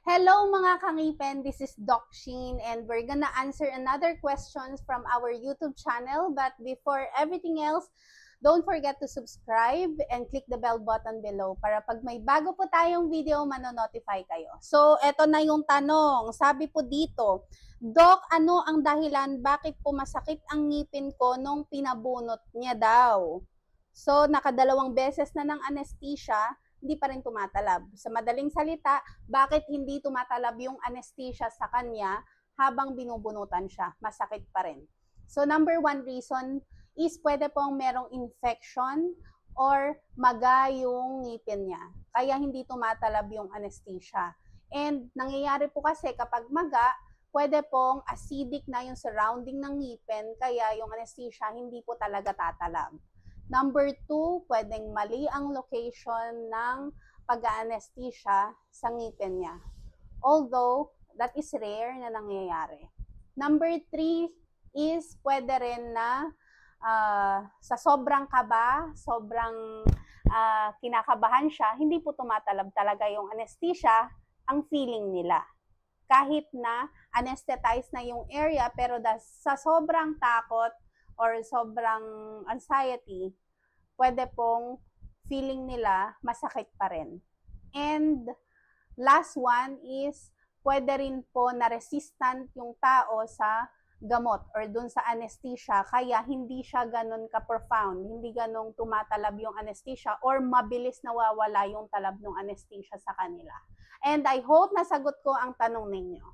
Hello mga kangipin, this is Doc Sheen and we're gonna answer another questions from our YouTube channel. But before everything else, don't forget to subscribe and click the bell button below para pag may bago po tayong video, manonotify kayo. So, eto na yung tanong. Sabi po dito, Doc, ano ang dahilan bakit po masakit ang ngipin ko nung pinabunot niya daw? So, nakadalawang beses na ng anesthesia, hindi pa rin tumatalab. Sa madaling salita, bakit hindi tumatalab yung anesthesia sa kanya habang binubunutan siya? Masakit pa rin. So, number one reason is pwede pong merong infection or maga yung ngipin niya. Kaya hindi tumatalab yung anesthesia. And nangyayari po kasi kapag maga, pwede pong acidic na yung surrounding ng ngipin, kaya yung anesthesia hindi po talaga tatalab. Number two, pwedeng mali ang location ng pag-anesthesia sa ngipin niya. Although, that is rare na nangyayari. Number three is pwede rin na sa sobrang kaba, sobrang kinakabahan siya, hindi po tumatalab talaga yung anesthesia, ang feeling nila. Kahit na anesthetize na yung area, pero sa sobrang takot or sobrang anxiety, pwede pong feeling nila masakit pa rin. And last one is pwede rin po na resistant yung tao sa gamot or dun sa anesthesia, kaya hindi siya ganun ka-profound, hindi ganun tumatalab yung anesthesia or mabilis nawawala yung talab ng anesthesia sa kanila. And I hope nasagot ko ang tanong ninyo.